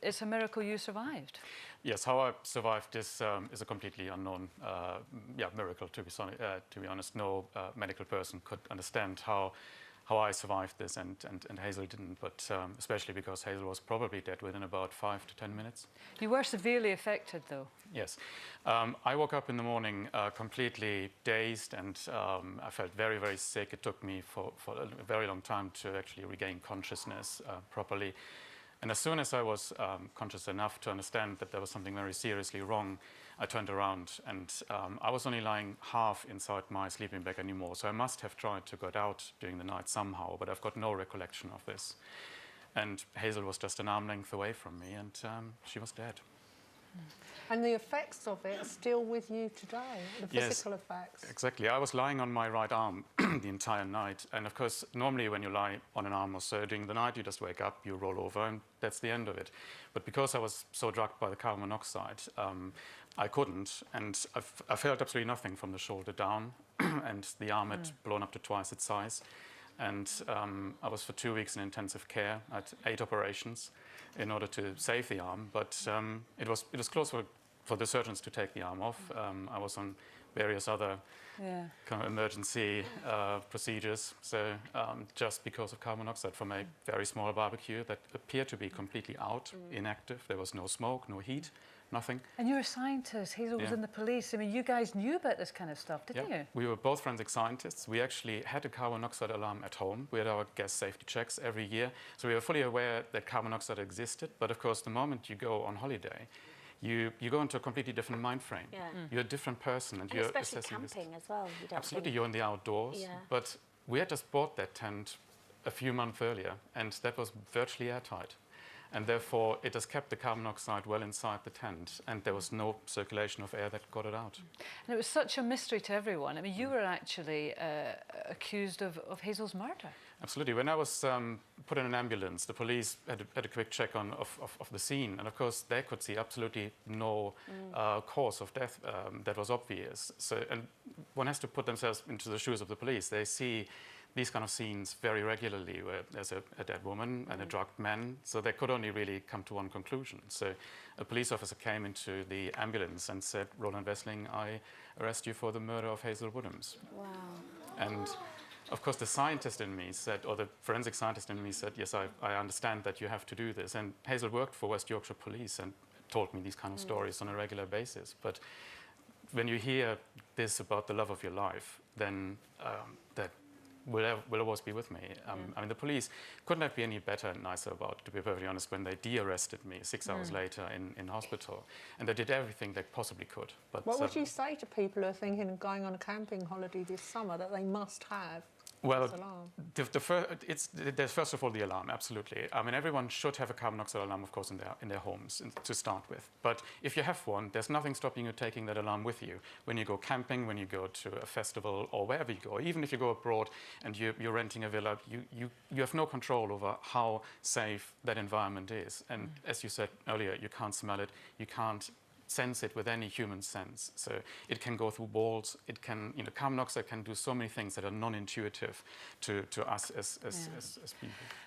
it's a miracle you survived. Yes, how I survived this is a completely unknown miracle, to be honest. No medical person could understand how I survived this, and Hazel didn't, but especially because Hazel was probably dead within about 5 to 10 minutes. You were severely affected, though. Yes. I woke up in the morning completely dazed, and I felt very, very sick. It took me for a very long time to actually regain consciousness properly. And as soon as I was conscious enough to understand that there was something very seriously wrong, I turned around, and I was only lying half inside my sleeping bag anymore. So I must have tried to get out during the night somehow, but I've got no recollection of this. And Hazel was just an arm length away from me, and she was dead. And the effects of it are still with you today, the physical effects. Exactly. I was lying on my right arm the entire night. And of course, normally when you lie on an arm or so during the night, you just wake up, you roll over, and that's the end of it. But because I was so drugged by the carbon monoxide, I couldn't. And I felt absolutely nothing from the shoulder down. And the arm had blown up to twice its size. And I was for 2 weeks in intensive care. I had 8 operations in order to save the arm, but it was close for the surgeons to take the arm off. I was on various other kind of emergency procedures. So just because of carbon monoxide from a very small barbecue that appeared to be completely out, inactive. There was no smoke, no heat, nothing. And you're a scientist. Hazel was in the police. I mean, you guys knew about this kind of stuff, didn't you? We were both forensic scientists. We actually had a carbon monoxide alarm at home. We had our gas safety checks every year. So we were fully aware that carbon monoxide existed. But of course, the moment you go on holiday, you go into a completely different mind frame. Yeah. You're a different person. And you're especially assessing camping as well. You don't Absolutely, you're in the outdoors. Yeah. But we had just bought that tent a few months earlier, and that was virtually airtight. And therefore, it has kept the carbon monoxide well inside the tent, and there was no circulation of air that got it out. And it was such a mystery to everyone. I mean, you were actually accused of Hazel's murder. Absolutely. When I was put in an ambulance, the police had a quick check of the scene. And of course, they could see absolutely no cause of death that was obvious. So, and one has to put themselves into the shoes of the police. They see these kind of scenes very regularly where there's a dead woman and a drugged man. So they could only really come to one conclusion. So a police officer came into the ambulance and said, "Roland Wessling, I arrest you for the murder of Hazel Woodhams." Wow. And of course, the scientist in me said, or the forensic scientist in me said, "Yes, I understand that you have to do this." And Hazel worked for West Yorkshire Police and told me these kind of stories on a regular basis. But when you hear this about the love of your life, then that will always be with me. I mean, the police couldn't have been any better and nicer about, to be perfectly honest, when they de-arrested me 6 hours later in hospital. And they did everything they possibly could. But what would you say to people who are thinking of going on a camping holiday this summer that they must have? Well, there's first of all the alarm, absolutely. I mean, everyone should have a carbon monoxide alarm, of course, in their homes to start with. But if you have one, there's nothing stopping you taking that alarm with you when you go camping, when you go to a festival, or wherever you go. Even if you go abroad and you're renting a villa, you have no control over how safe that environment is. And as you said earlier, you can't smell it, you can't sense it with any human sense. So it can go through walls. It can, carbon monoxide can do so many things that are non-intuitive to us as people.